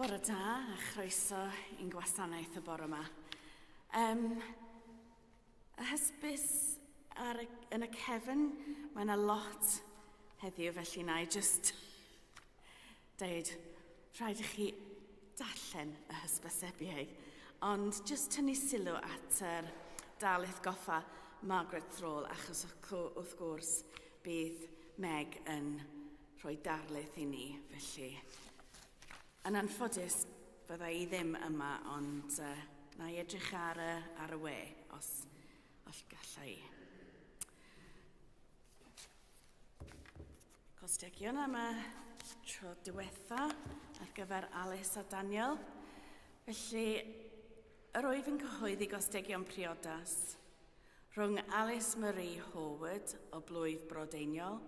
Bore da a chroeso i'n gwasanaeth y bore yma. Y hysbys yn y cefn, mae yna lot heddiw, felly na i just dweud, rhaid i chi darllen y hysbysebiau, ond just tynnu sylw at yr dalaeth goffa Margaret Thrall, achos wrth gwrs bydd Meg yn rhoi darlith i ni, felly yn anffodus bydda i ddim yma, ond na i edrych ar y we os gallai. Gostegion am y tro diwetha ar gyfer Alice a Daniel. Felly, yr wyf yn cyhoeddi gostegion priodas rhwng Alice Marie Howard o Blwyf Brodeiniol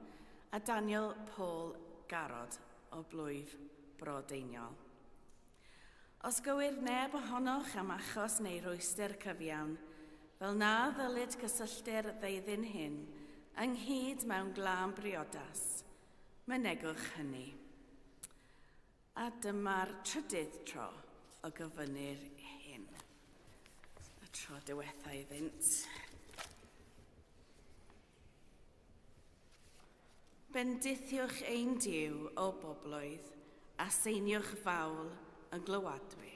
a Daniel Paul Garod o Blwyf Brodeiniol. Os gywir neb ohonoch am achos neu rwystyr cyfiawn, fel na ddylid cysylltu'r ddeuddydd hyn ynghyd mewn glân briodas, mynegwch hynny. A dyma'r trydydd tro o gyfynnu'r hyn. Y tro diwethaf iddynt. Bendithiwch ein Duw o boblwydd, a seiniwch fawl yn glywadwy.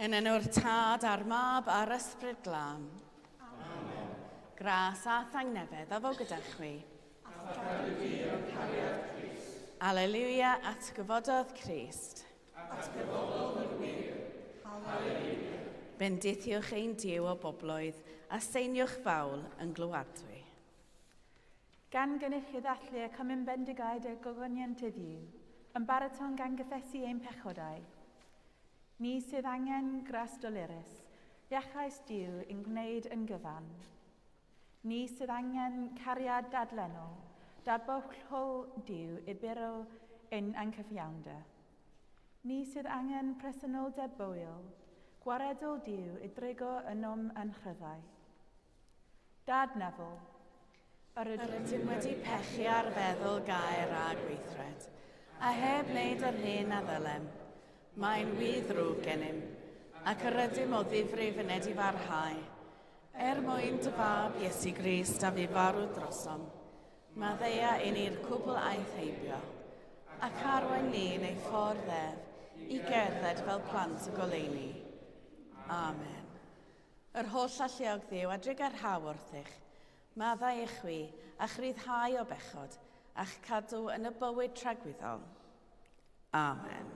Yn enw'r Tad a'r Mab a'r Ysbryd Glân. Amen. Gras a thangnefedd a fo gyda chwi. Alleluia at gyfododd Crist. At gyfododd y wir. Alleluia. Bendithiwch ein Duw o boblwydd a seiniwch fawl yn glywadwy. Gan gynnychu ddathlu y Cymun Bendigaid y gogoniant y ddiw, yn baraton gan gyffesu ein pechodau. Ni sydd angen gras dolurus, iachais Duw yn gwneud yn gyfan. Ni sydd angen cariad dadlenol, dadbowlhol Duw i biro yn cyfiawnder. Ni sydd angen presenoldeb bwyl, gwaredol Duw i drigo yn chryddau. Dad Nefel, Yr ydym wedi pechu ar feddwl gair a gweithred, a heb wneud yr hyn a ddylem. Mae'n wyddrwg gennym, ac yr ydym o ddifrif yn edi farhau. Mwyn dy fab Iesu Grist a fi farw drosom, mae ddeia i ni'r cwbl aeth heibio, ac arwain ni yn ei ffordd ef i gerdded fel plant y goleuni. Amen. Yr holl alluog Dduw a drig ar haw wrthych, maddau eich wi a chryddhau o bechod a'ch cadw yn y bywyd tragwyddol. Amen.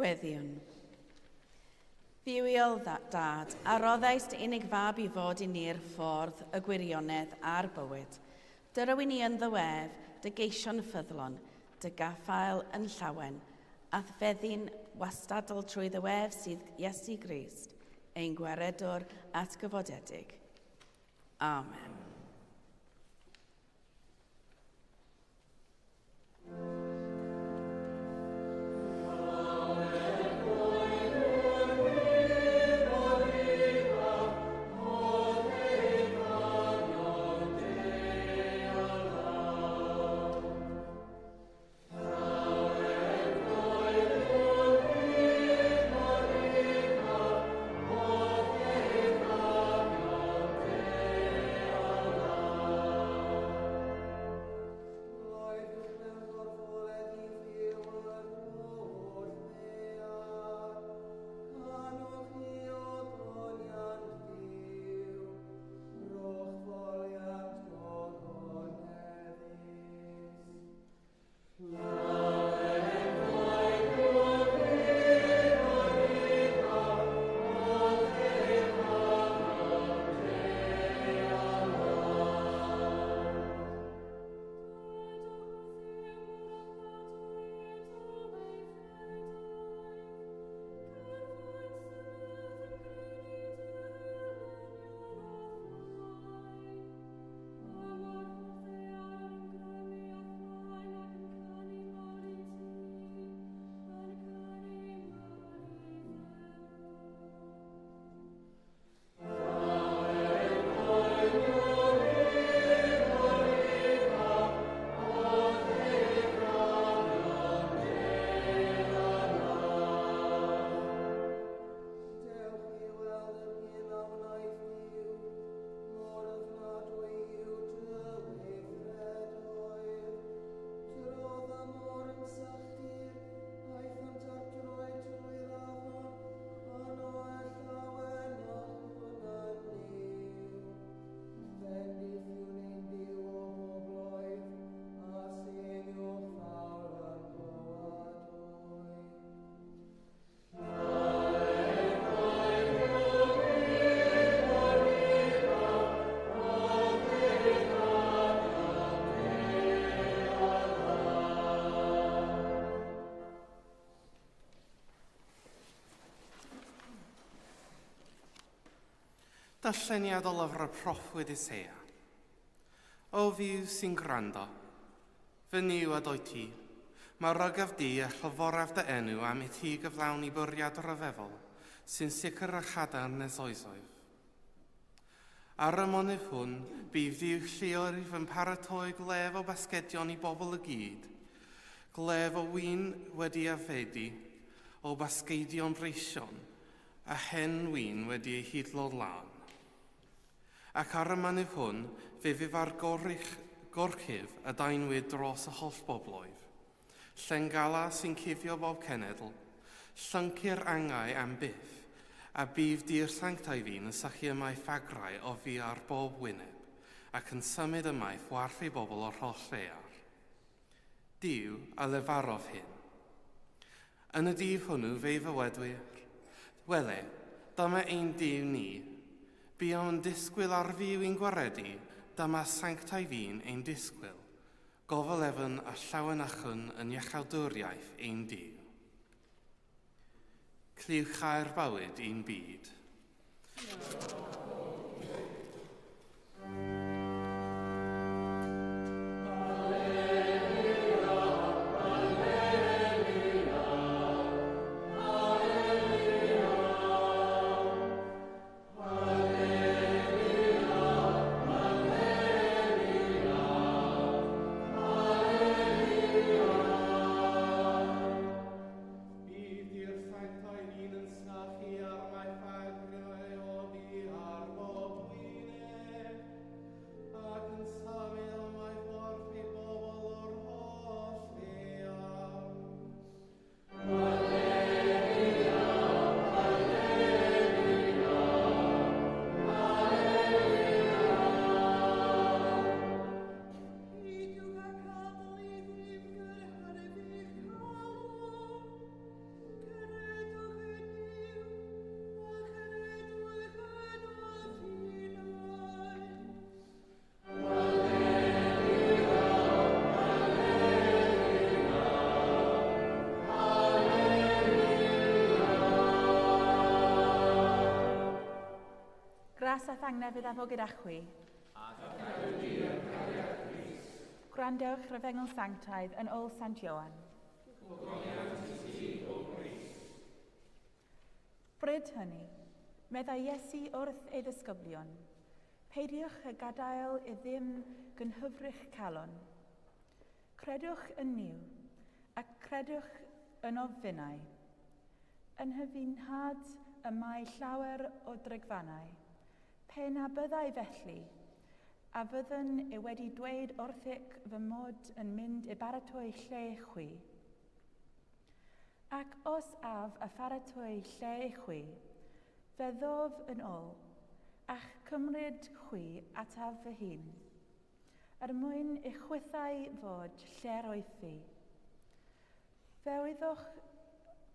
Gweddiwn. Dduwiol dad, a roddais dy unig fab i fod i ni'r ffordd, y gwirionedd a'r bywyd. Dy rywun ni yn ddywef, dy geision ffyddlon, dy gaffael yn llawen, a feddi'n wastadol trwy ddywef sydd Iesu Grist, ein gwaredwr atgyfodedig. Amen. Darlleniad o lyfr y proffwyd Isaia. O fiw sy'n gwrando, fy niw a doi ti, mae rygaf di a llyforaf dy enw am i ti gyflawn i bwriad ryfeddol sy'n sicr a chadarn nes oesoedd. Ar y monydd hwn, bydd di'w lliorif yn paratoi glef o basgedion i bobl y gyd, glef o wyn wedi addedi o basgeidion breision, a hen wyn wedi ei hydlo lan. Ac ar y mynydd hwn, fe fydd ar gorchyf y daenwyd dros y holl bobloedd. Llengala sy'n cuddio bob cenedl, llyncu'r angau am byth, a bydd di'r sanctau fi'n yn sychu ymaith ffagrau o fi ar bob wyneb, ac yn symud ymaith warth i bobl o'r holl ddear. Diw a lefarodd hyn. Yn y dydd hwnnw fe fywedwyr, wele, dyma ein diw ni, bu o'n disgwyl ar fyw i'n gwaredu, dyma sanctau fi'n ein disgwyl, gofal efyn a llawen achwn yn iachawdwriaeth ein diw. Cliwch chau'r bywyd i'n byd. Gras a thangnefydd efo gyda chwi. Gwrandewch rhyfengol sanctaidd yn ôl Sant Ioan. Bryd hynny, meddai Iesu wrth ei ddisgyblion, peidiwch y gadael i ddim gynhyfrych calon. Credwch yn niw, ac credwch yn offinnau. Yn hyfunhad y mae llawer o drygfannau. Pe na byddai felly, a fyddwn e wedi dweud wrthic fy mod yn mynd i baratoi lle chwi. Ac os af a pharatoi lle chwi, fe ddof yn ôl, a'ch cymryd chwi ataf fy hun, mwyn i chwythau fod lle roedd fi. Fe wyddwch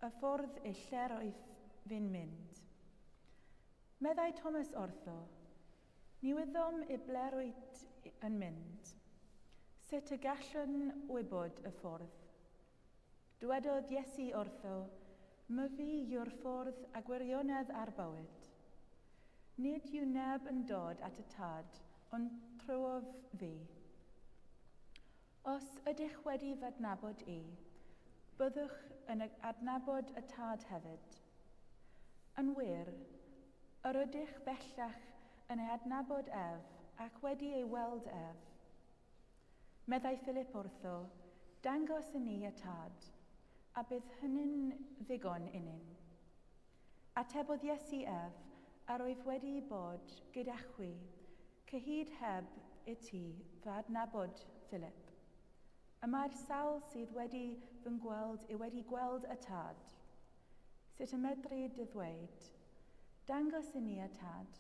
y ffordd i lle roedd fi'n mynd. Meddai Thomas ortho, ni wyddom i ble roedd yn mynd. Sut y gallwn wybod y ffordd? Dywedodd Iesu ortho, my fi yw'r ffordd a gwirionedd ar bywyd. Nid yw neb yn dod at y tad, ond trwodd fi. Os ydych wedi fy adnabod i, byddwch yn adnabod y tad hefyd. Yn wir, yr ydych bellach yn ei adnabod ef ac wedi ei weld ef. Meddai Philip wrtho, dangos i ni y tad, a bydd hynny'n ddigon unyn. Atebodd Iesu ef, a roedd wedi bod gyda chwi, cyhyd heb i ti fy adnabod Philip. Yma'r sawl sydd wedi fy ngweld i wedi gweld y tad. Sut y medru dy ddweud, dangos i ni y tad,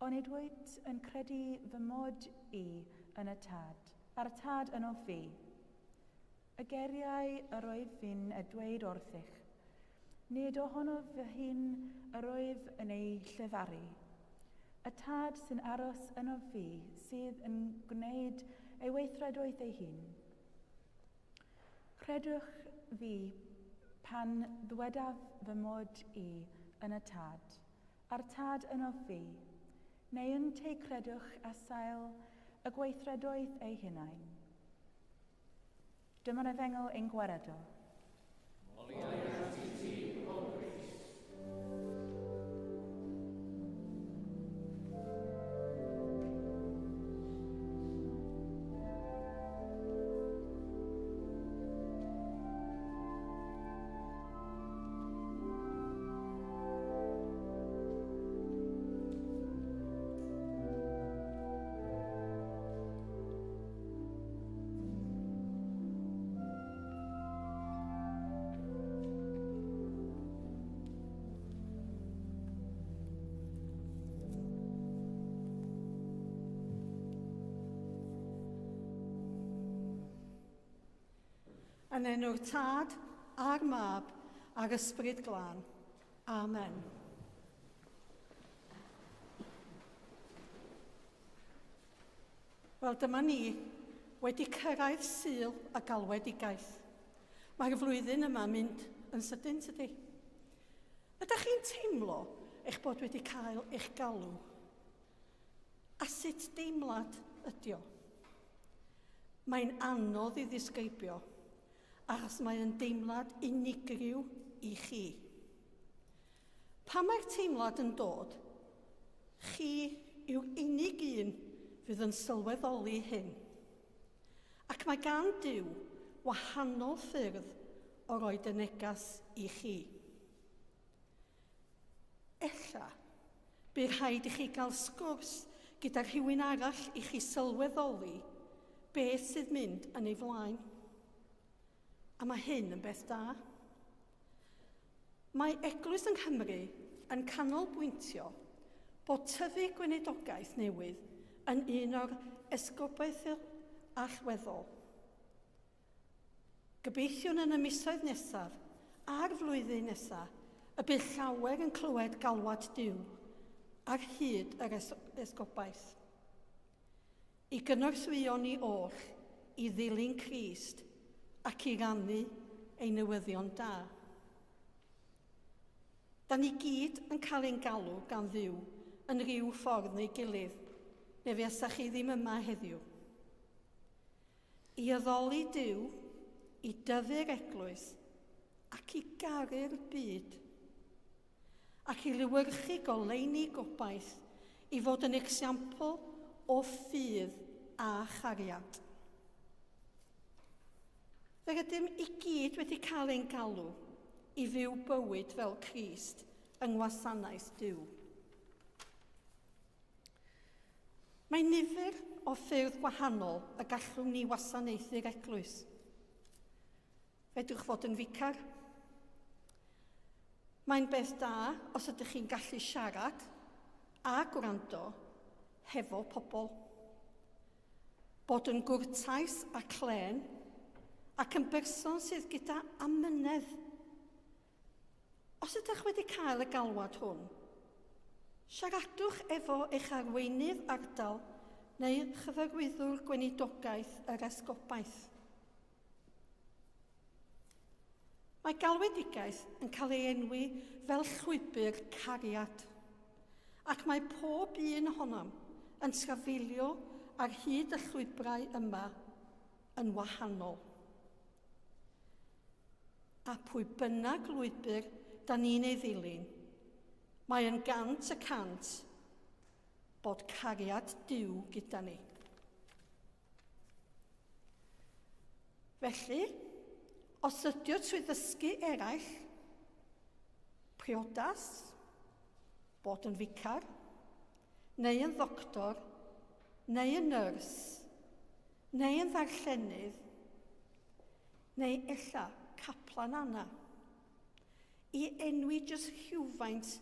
ond nid wyt yn credu fy mod i yn y tad, a'r tad yn o fi. Y geriau yr oedd fi'n dweud wrthych, nid ohono fy hun yr oedd yn ei llyfaru. Y tad sy'n aros yn o fi sydd yn gwneud ei weithredoedd ei hun. Credwch fi pan ddwedaf fy mod i yn y tad, a'r tad yn o fi, neu yn teicredwch a sail y gweithredoedd eu hunain. Dyma'r efengol ein gwaredo. Yn enw'r Tad, a'r Mab, a'r Ysbryd Glân. Amen. Wel, dyma ni wedi cyrraedd Sul a Galwedigaeth. Mae'r flwyddyn yma mynd yn sydyn, tydi? Ydych chi'n teimlo eich bod wedi cael eich galw? A sut deimlad ydi o? Mae'n anodd i ddisgrifio, achos mae'n deimlad unigryw i chi. Pan mae'r teimlad yn dod, chi yw'r unig un fydd yn sylweddoli hyn. Ac mae gan Duw wahanol ffyrdd o roed y negas i chi. Ella, bydd rhaid i chi gael sgwrs gyda rhywun arall i chi sylweddoli beth sydd mynd yn ei flaen. A mae hyn yn beth da. Mae Eglwys yng Nghymru yn canolbwyntio bod tyfu gweinidogaeth newydd yn un o'r esgobaethau allweddol. Gobeithio'n yn y misoedd nesaf a'r flwyddyn nesaf y bydd llawer yn clywed galwad Duw ar hyd yr esgobaeth. I gynorthwyo ni oll i ddilyn Crist ac i rannu ei newyddion da. Da ni gyd yn cael ein galw gan Dduw yn rhyw ffordd neu gilydd, neu fesach chi ddim yma heddiw. I addoli Duw, i dyfu'r Eglwys, ac i garu'r byd, ac i lywyrchu goleuni gobaith i fod yn esiampl o ffydd a chariad. Fe rydym i gyd wedi cael ein galw i fyw bywyd fel Crist yng ngwasanaeth Duw. Mae nifer o ffyrdd gwahanol y gallwn ni wasanaethu'r Eglwys. Fedrwch fod yn ficar. Mae'n beth da os ydych chi'n gallu siarad a gwrando hefo pobl. Bod yn gwrtais a clen ac yn berson sydd gyda amynedd. Os ydych wedi cael y galwad hwn, siaradwch efo eich arweinydd ardal neu chyfarwyddwr gweinidogaeth yr esgobaeth. Mae galwedigaeth yn cael ei enwi fel llwybr cariad, ac mae pob un ohonom yn trafeilio ar hyd y llwybrau yma yn wahanol. A pwy bynnag lwybr da ni'n ei ddilyn, mae yn 100% bod cariad Duw gyda ni. Felly, os ydy o trwy ddysgu eraill, priodas, bod yn ficar, neu yn ddoctor, neu yn nyrs, neu yn ddarllenydd, neu ella caplan Anna, i enwi jyst rhywfaint,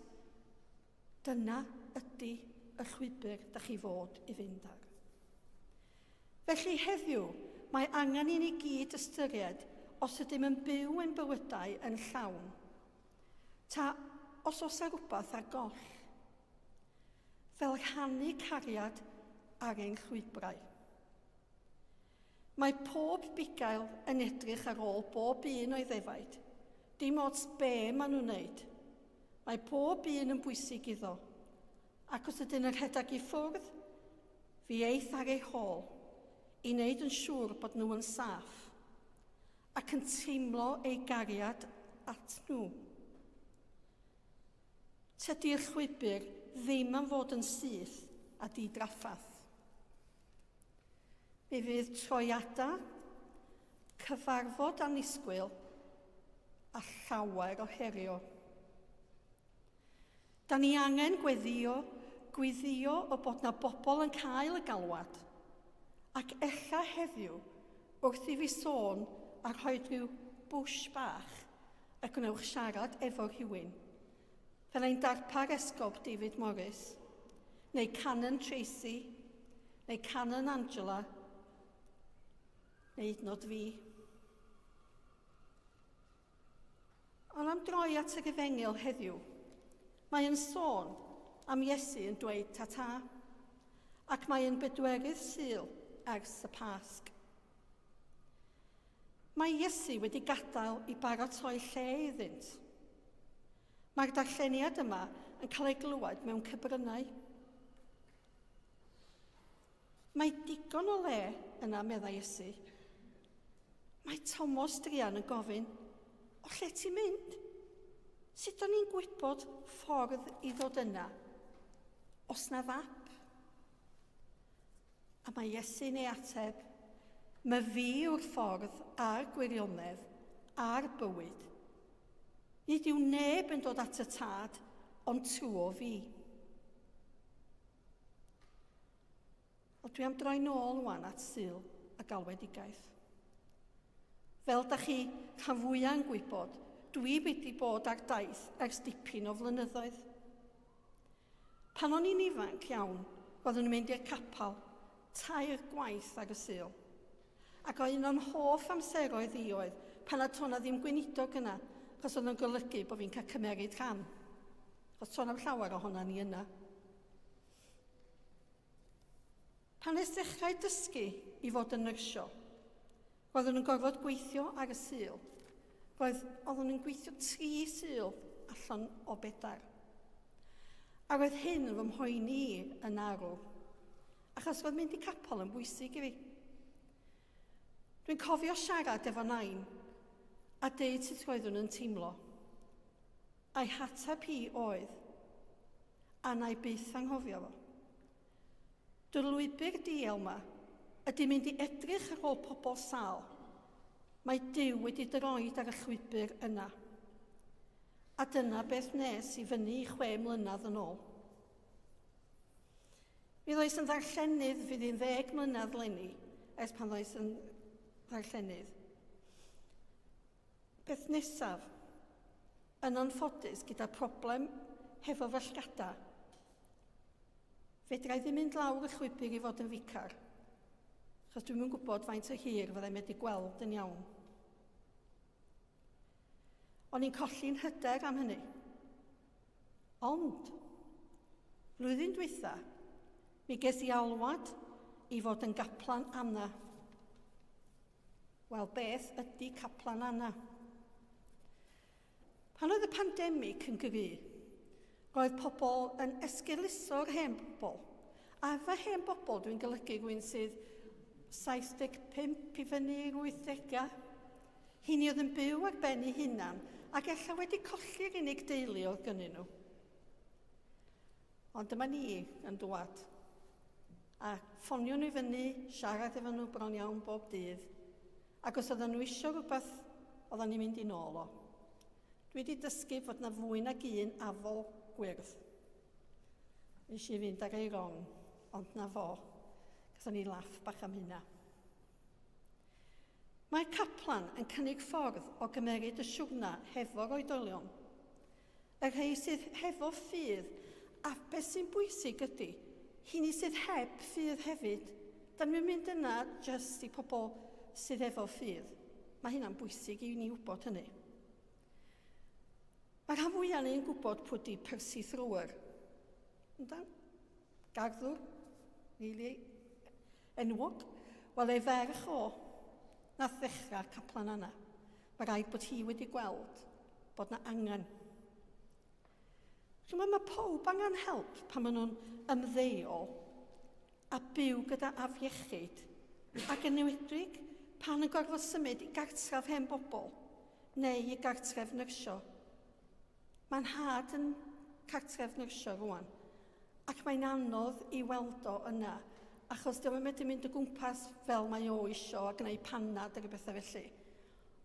dyna ydy y llwybr da chi fod i fynd ar. Felly heddiw, mae angen i ni gyd ystyried os ydym yn byw ein bywydau yn llawn, ta os oes rhywbeth ar goll, fel rhannu cariad ar ein llwybrau. Mae pob bugail yn edrych ar ôl bob un o'i ddefaid, dim ots be maen nhw'n wneud. Mae pob un yn bwysig iddo, Ac os ydyn yn rhedeg i ffwrdd, fi eith ar ei hôl i wneud yn siŵr bod nhw yn saff ac yn teimlo ei gariad at nhw. Tydi'r llwybr ddim yn fod yn syth a di-draffath. Mi fydd troiadau, cyfarfod annisgwyl a llawer o herio. Da ni angen gweddio o bod na bobl yn cael y galwad, ac ella heddiw wrth i fi sôn a rhoi rhyw bwsh bach a gwnewch siarad efo rhywun. Fel ein darpar esgob David Morris, neu Canon Tracy, neu Canon Angela, neu hyd yn oed fi. Ond am droi at y gyfengil heddiw, mae yn sôn am Iesu yn dweud tata, ac mae yn bedwerydd Sul ers y Pasg. Mae Iesu wedi gadael i baratoi lle iddynt. Mae'r darlleniad yma yn cael ei glywed mewn cybrynau. Mae digon o le yna, meddai Iesu. Mae Thomas Drian yn gofyn, o lle ti'n mynd? Sut o'n i'n gwybod ffordd i ddod yna? Os na fap? A mae Iesu'n ei ateb, mae fi yw'r ffordd a'r gwirionedd a'r bywyd. Nid yw neb yn dod at y tad, ond trwy fi. Ond dwi am droi nôl wan at Sul a galwedigaeth. Fel da chi rhan fwyaf yn gwybod, dwi wedi bod ar daith ers dipyn o flynyddoedd. Pan o'n i'n ifanc iawn, roeddwn i'n mynd i'r capal, 3 gwaith ar y Sul. Ac o'n o'n hoff amseroedd i oedd pan a tona ddim gweinidog yna, achos oedd yn golygu bod fi'n cael cymeryd rhan. Achos tôn am llawer ohona ni yna. Pan nes dechrau dysgu i fod yn nyrsio, roeddwn yn gorfod gweithio ar y Sul. Roeddwn yn gweithio 3 Sul allan o 4. A roedd hyn yn fy mhoeni yn arw, achos roedd mynd i capel yn bwysig i fi. Dwi'n cofio siarad efo Nain, a deud sut roeddwn yn teimlo. A'i hatab hi oedd, a na i byth anghofio fo. Dwy'r lwybr diel yma ydy mynd i edrych ar ôl pobl sal. Mae Duw wedi droed ar y llwybr yna. A dyna beth nes i fyny 6 mlynedd yn ôl. Mi ddoes yn ddarllenydd fydd i'n 10 mlynedd leni, ers pan ddoes yn ddarllenydd. Beth nesaf, yn anffodus gyda problem hefo fallgada, fedra i ddim mynd lawr y llwybr i fod yn ficar, achos dwi'n yn gwybod faint o hir fyddai'n medru gweld yn iawn. O'n i'n colli'n hyder am hynny. Ond, flwyddyn dwytha, mi ges i alwad i fod yn gaplan Anna. Wel, beth ydy caplan Anna? Pan oedd y pandemig yn gry, roedd pobl yn esgeuluso'r hen bobl. A efo hen bobl, dwi'n golygu rhywun sydd 75 i fyny i'r 80. Hini oedd yn byw ar ben eu hunan, ac ella wedi colli'r unig deulu oedd gynnyn nhw. Ond dyma ni yn dwad. A ffonio nhw i fyny, siarad efo nhw bron iawn bob dydd. Ac os oedden nhw eisiau rhywbeth, oedden ni'n mynd i nôl o. Dwi wedi dysgu fod na fwy nag un afol gwyrdd. Nes i fynd ar ei rong, ond na fo. Gathon ni laff bach am hynna. Mae'r caplan yn cynnig ffordd o gymeryd y siwrna hefo'r oedolion. Y rhai sydd hefo ffydd, a beth sy'n bwysig ydy, hini sydd heb ffydd hefyd. Da ni'n mynd yna jyst i pobl sydd efo ffydd. Mae hynna'n bwysig i ni wybod hynny. Mae'r rhan fwyaf ni'n gwybod pwy di Percy Thrower. Yndan? Garddwr, rili enwog. Wel, ei ferch o nath ddechrau'r caplan yna. Mae rhaid bod hi wedi gweld bod na angen. Mae pob angen help pan maen nhw'n ymddeol a byw gyda afiechyd ac yn enwedig pan yn gorfod symud i gartref hen bobl neu i gartref nyrsio. Mae'n had yn cartref nyrsio rwan ac mae'n anodd i weld o yna achos dyma wedi mynd o gwmpas fel mae o isio a gwneud panad ac y bethau felly.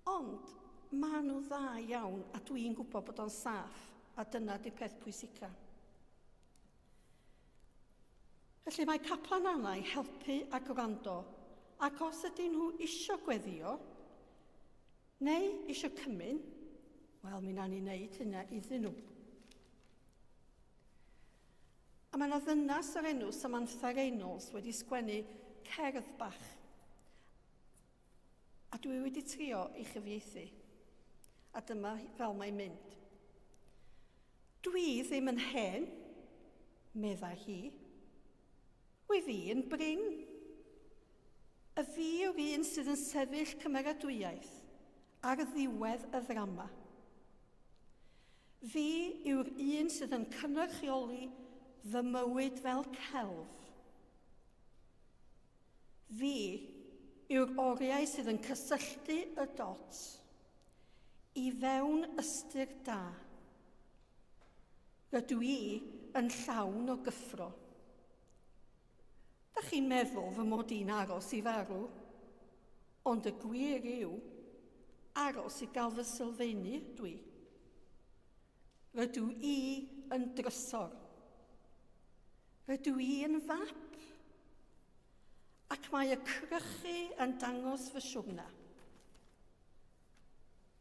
Ond maen nhw dda iawn a dwi'n gwybod bod o'n saff a dyna di peth pwysica. Felly mae caplan annau helpu a gwrando ac os ydyn nhw isio gweddio neu isio cymyn, wel, mi na ni wneud hynna iddyn nhw. A mae yna ddynas o'r enw Samantha Reynolds wedi sgwennu cerdd bach. A dwi wedi trio ei chyfieithu. A dyma fel mae'n mynd. Dwi ddim yn hen, medda hi. Wy fi yn brin. Y fi yw'r un sydd yn sefyll cymeradwyaeth ar ddiwedd y ddrama. Fi yw'r un sydd yn cynrychioli fy mywyd fel celf. Fi yw'r oriau sydd yn cysylltu y dot i fewn ystyr da. Rydw i yn llawn o gyffro. Da chi'n meddwl fy mod i'n aros i farw, ond y gwir yw aros i gael fy sylfaenu dwi. Rydw i yn drysor. Rydw i yn fap. Ac mae y crychu yn dangos fy siwrna.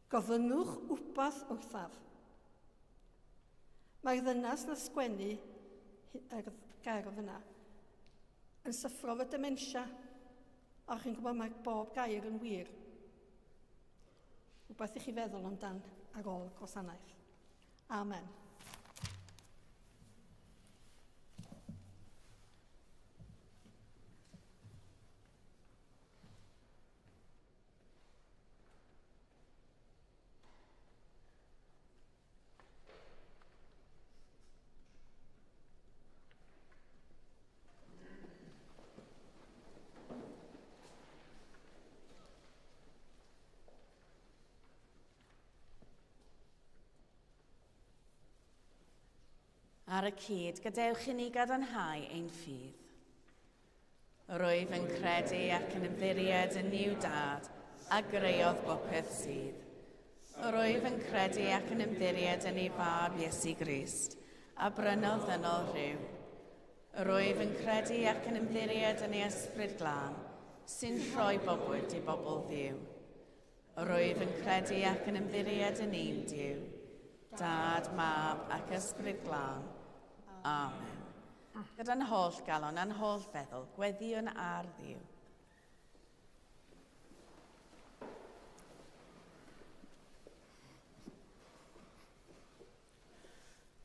Gofynnwch wbath wrthaf. Mae'r ddynas na sgwennu yr gerdd yna yn syffro fy dementia. A chi'n gwybod mae bob gair yn wir. Rhywbeth i chi feddwl amdan ar ôl y gwasanaeth. Amen. Ar y cyd, gadewch i ni gadarnhau ein ffydd. Rwyf yn credu ac yn ymddiried yn niw dad a greodd bopeth sydd. Rwyf yn credu ac yn ymddiried yn ei fab Iesu Grist a brynodd ddynol rhyw. Rwyf yn credu ac yn ymddiried yn ei ysbryd glân sy'n rhoi bobwyd i bobl ddiw. Rwyf yn credu ac yn ymddiried yn un diw, Dad, Mab ac ysbryd glân. Amen. Gyda'n holl galon a'n holl feddwl, gweddiwn ar ddiw.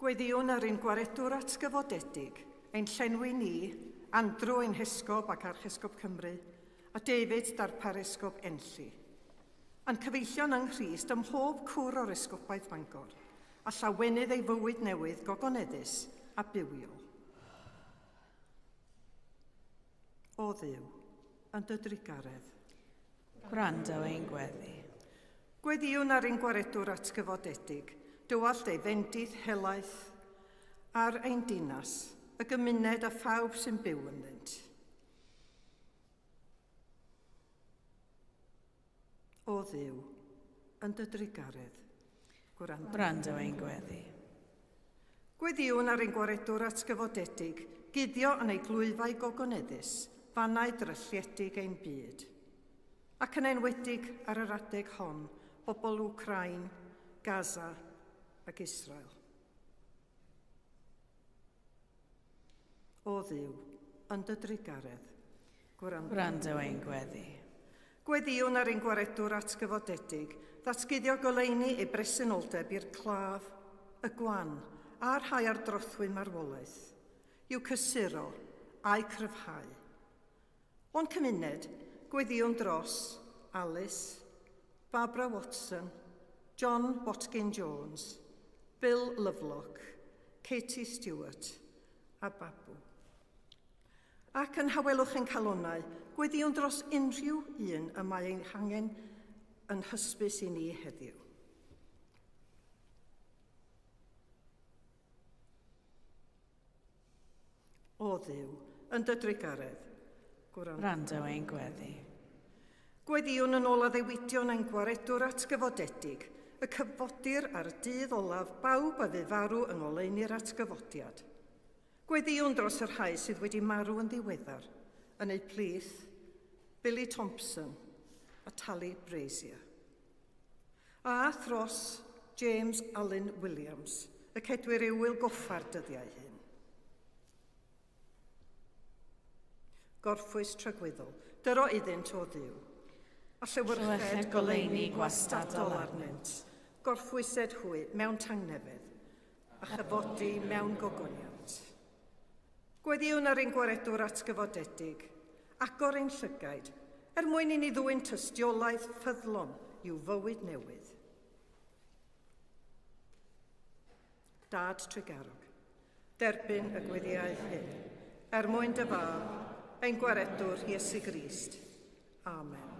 Gweddiwn ar ein gwaredwr atgyfodedig, ein llenwi ni, Andrew ein hysgob ac archysgob Cymru, a David darparesgob Enlli. A'n cyfeillion yng Nghrist ym mhob cwr o'r esgobaeth Bangor, a llawenydd ei fywyd newydd gogoneddus a bywiol. O Dduw, yn dy drigaredd. Gwrando ein gweddi. Gweddiwn ar ein gwaredwr atgyfodedig, dywallt ei fendith helaeth ar ein dinas, y gymuned a phawb sy'n byw ynddynt. O Dduw, yn dy drigaredd. Gwrando ein gweddi. Gweddiwn ar ein gwaredwr atgyfodedig, guddio yn ei glwyfau gogoneddus, fannau drylliedig ein byd. Ac yn enwedig ar yr adeg hon, bobl Wcrain, Gaza ac Israel. O Dduw, yn dy drigaredd. Gwrando ein gweddi. Gweddiwn ar ein gwaredwr atgyfodedig, ddatguddio goleuni ei bresenoldeb i'r claf, y gwan, a'r rhai ar drothwyn marwolaeth, i'w cysuro a'i cryfhau. O'n cymuned, gweddiwn dros Alice, Barbara Watson, John Watkin Jones, Bill Lovelock, Katie Stewart a Babw. Ac yn hawelwch ein calonnau, gweddiwn dros unrhyw un y mae ein hangen yn hysbys i ni heddiw. O Dduw, yn dy drigaredd, Gwrando ein gweddi. Gweddiwn yn ôl a ddewidion ein gwaredwr atgyfodedig, y cyfodir ar dydd olaf bawb a fu farw yng ngoleuni'r atgyfodiad. Gweddiwn dros yr rhai sydd wedi marw yn ddiweddar, yn eu plith, Billy Thompson a Tali Brazier. A thros James Allen Williams, y cedwyr i'w wilgoffa'r dyddiau hyn. Gorffwys tragwyddol, dyro iddynt o Dduw. A llywyrched goleuni gwastadol arnynt, gorffwysed hwy mewn tangnefedd, a chyfodi mewn gogoniant. Gweddiwn ar ein gwaredwr atgyfodedig, agor ein llygaid, mwyn i ni ddwy'n tystiolaeth ffyddlon i'w fywyd newydd. Dad Tregarog, derbyn y gweddiau hyn, mwyn dy fab, ein gwaredwr Iesu Grist. Amen.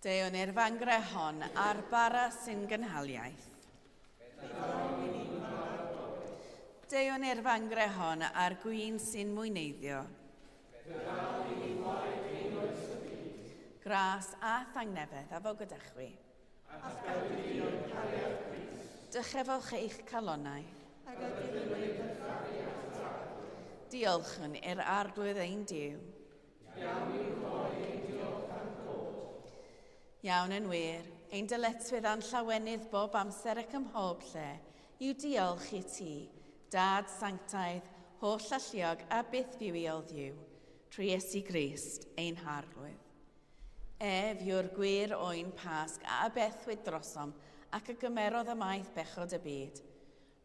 Dewn i'r fangre hon a'r bara sy'n gynhaliaeth. Dewn i'r fangre hon a'r gwyn sy'n mwyneiddio. Gras a thangnefedd a fo gyda chwi. Dychefwch eich calonnau. Diolchwn i'r arglwydd ein Duw. Iawn yn wir, ein dyletswydd a'n llawenydd bob amser ac ym mhob lle yw diolch i ti, Dad Sanctaidd, holl alluog a byth fywiodd Dduw, trwy Iesu Grist, ein harglwydd. Ef yw'r gwir oen pasg a bethwyd drosom ac y gymerodd y maeth bechod y byd.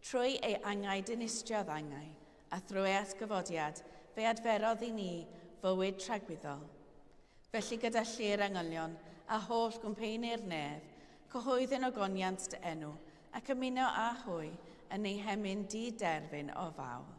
Trwy ei angau dynistiodd angau a thrwy atgyfodiad fe adferodd i ni fywyd tragwyddol. Felly gyda llu'r angylion a holl gwmpeinir nef, cyhoeddyn ogoniant dy enw ac ymuno a hwy yn ei hemyn di-derfyn o fawl.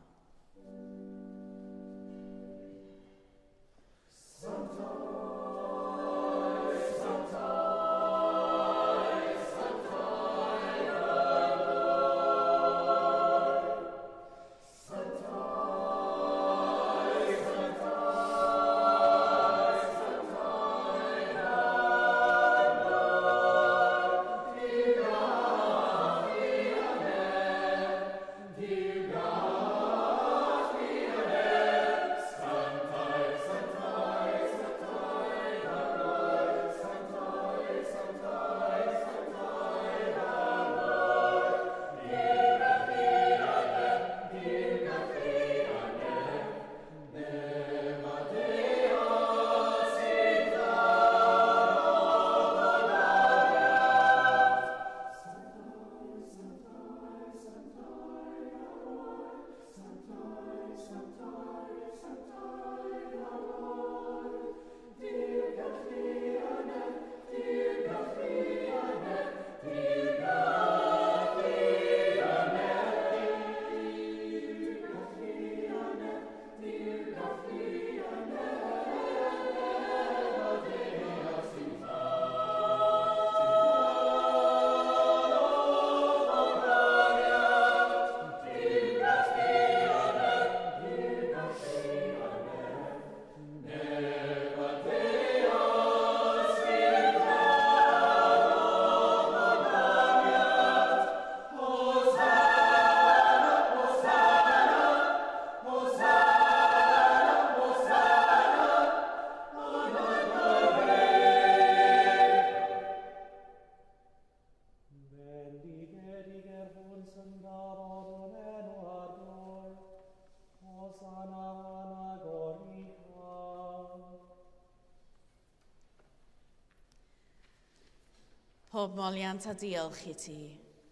Pob moliant a diolch i ti,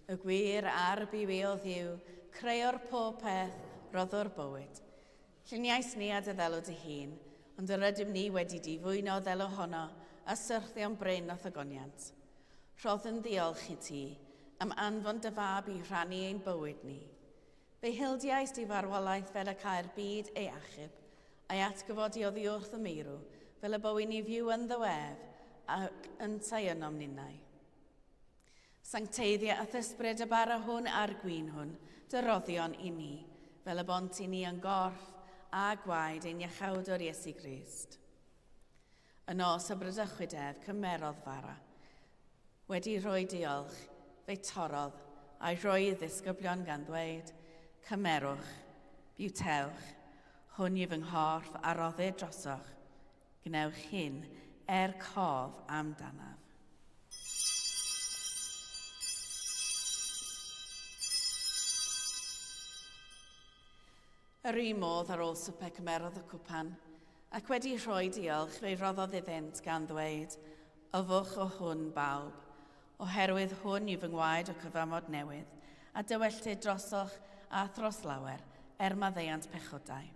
y gwir a'r buwiodd Dduw, creu'r pob peth, roddwr bywyd. Lluniais ni a dy ddelw dy hun, ond yr ydym ni wedi difwyno ddelw honno a syrthio'n bryn o thygoniant. Rhodd yn diolch i ti, am anfon dy fab i rhannu ein bywyd ni. Fe hildiais di farwolaeth fel y cael byd ei achub, a'i atgyfodi oddi wrth y meirw, fel y bywyd ni fyw yn ddywef ac yn taianom ninnau. Sancteiddia a thysbryd y bara hwn a'r gwyn hwn, dy roddion i ni, fel y bont i ni yn gorff a gwaed ein iachawdwr Iesu Grist. Yn os y brydychwydef cymerodd fara, wedi rhoi diolch, fe torodd a'i rhoi i ddisgyblion gan ddweud, cymerwch, biwtewch, hwn yw fy nghorff a rodded drosoch, gnewch hyn cof amdanaf. Yr un modd ar ôl swper cymerodd y cwpan, ac wedi rhoi diolch fe roddodd iddynt gan ddweud, yfwch o hwn bawb, oherwydd hwn yw fy ngwaed o cyfamod newydd, a dywelltid drosoch a throslawer maddeuant pechodau.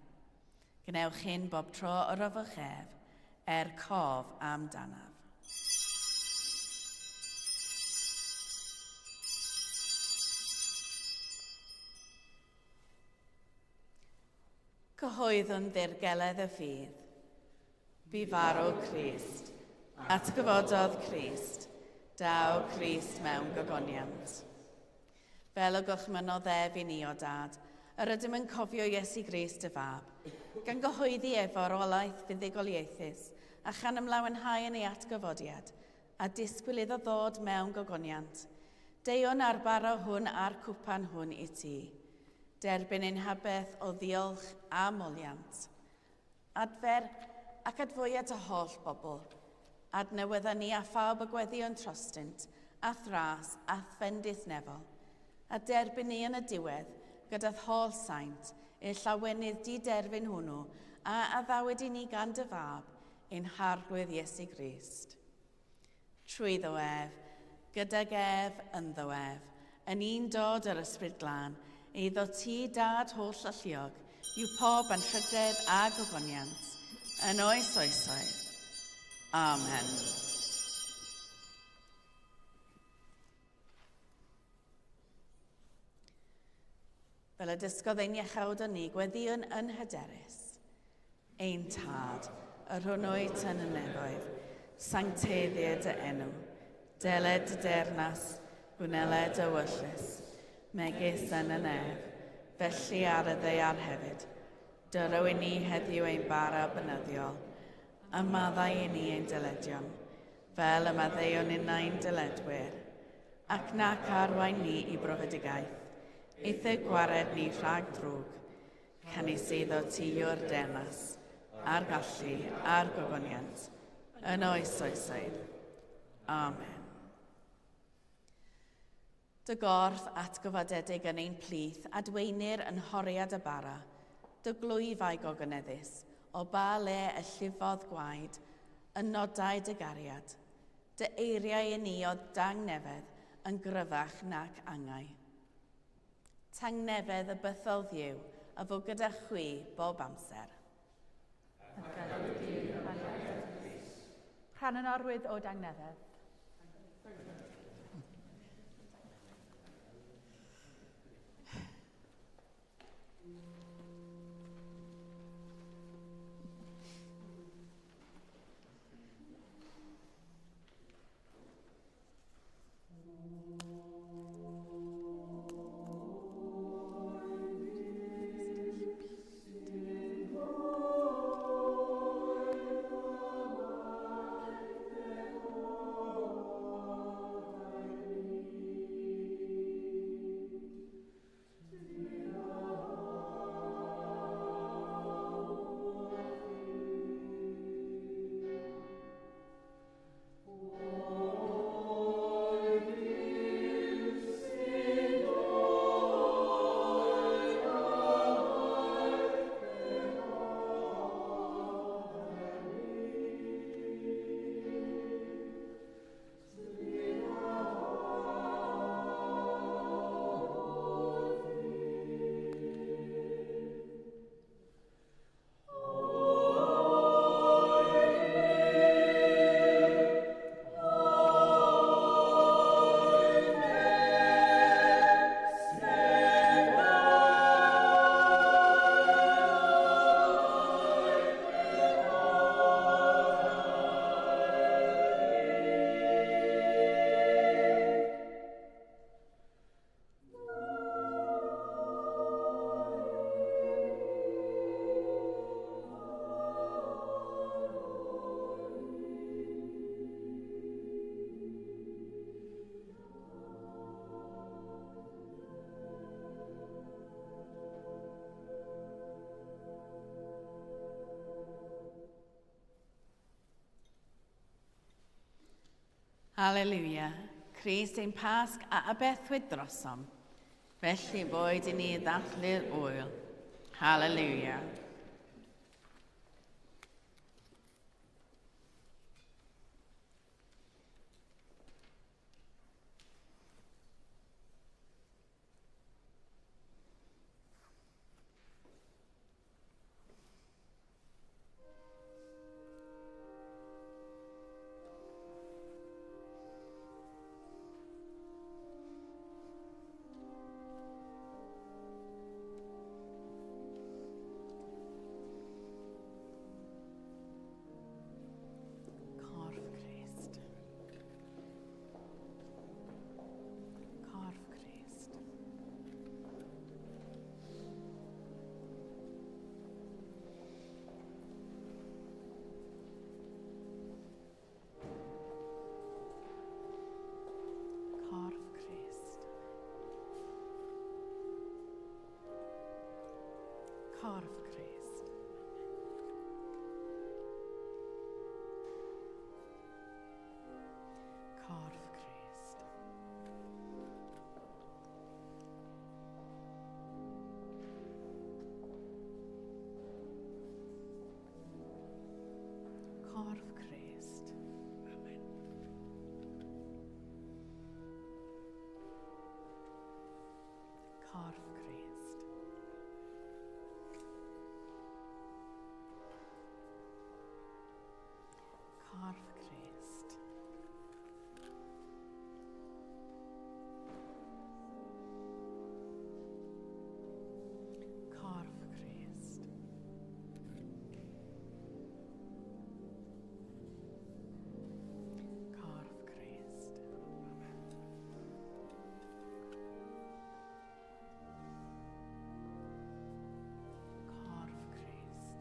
Gnewch hyn bob tro o'r yfwch ef, cof amdanaf. Cyhoeddwn ddirgeledd y ffydd. Bu farw Crist, Atgyfododd Crist, daw Crist mewn gogoniant. Fel y gwchmynodd ef i ni o dad, yr ydym yn cofio Iesu Grist y fab, gan gyhoeddi efo'r olaeth fuddugoliaethus a chan ymlawenhau yn ei atgyfodiad, a disgwyl iddo ddod mewn gogoniant. Deion ar baro hwn a'r cwpan hwn i ti, derbyn ein habeth o ddiolch a moliant. Adfer ac adfwyad y holl bobl, adnewydda ni a phawb y gweddion trostynt, a thras a ffendith nefol, a derbyn ni yn y diwedd gyda'r holl saint, ein llawenydd di-derbyn hwnnw, a addawyd i ni gan dy fab, ein harglwydd Iesu Grist. Trwy ef, gydag ef ynddo ef, yn un dod yr ysbryd glân, eiddo ti dad holl alluog, yw pob yn hyder a gogoniant, yn oes oesoedd. Amen. Fel y dysgodd ein iechawd o ni, gweddiwn yn hyderus. Ein tad, yr hwnnwyd yn y nefoedd, sancteddiad y enw, deled y dernas, gwneled y wyllus, megis yn y nef, felly ar y ddeiar hefyd. Dyro i ni heddiw ein bara bynyddiol, a maddau i ni ein dyledion, fel y maddeuon unau'n dyledwyr, ac nac arwain ni i brofedigaeth, eithau gwared ni rhag drwg, canis iddo ti yw'r denas, a'r gallu, a'r gogoniant, yn oes oesoedd. Amen. Dy gorff atgyfodedig yn ein plith, a dweinir yn horiad y bara, dy glwyfau gogoneddus, o ba le y llifodd gwaed, yn nodau dy gariad, dy eiriau i ni o dangnefedd yn gryfach nac angau. Tangnefedd y bythol ddiw, a fo gyda chwi bob amser. Rhan yn orwydd o dangnefedd. Halleluia, Crist ein pasg a abethwyd drosom, felly boed i ni ddathlu'r wyl. Halleluia. Corff Crist. Corff Crist. Corff Crist. Amen. Corff Crist. Corff Crist. Corff Crist. Corff Crist. Corff Crist.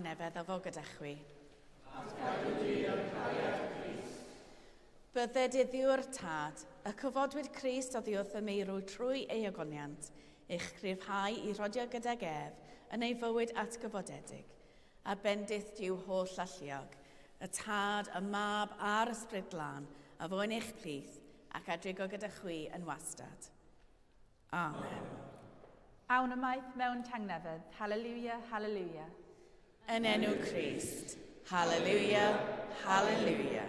tangnefedd o fo gyda chwi. Bydded iddiw'r tad, y cyfodwyd Crist oddi wrth y meirw trwy ei ogoniant, eich cryfhau i rodio gydag ef yn ei fywyd atgyfodedig, a bendith diw holl alluog, y tad, y mab a'r ysbryd glân, a fo yn eich plith, ac adrigo gyda chwi yn wastad. Amen. Awn ymaith mewn tangnefedd. Hallelujah, hallelujah. Yn enw Crist. Hallelujah, hallelujah.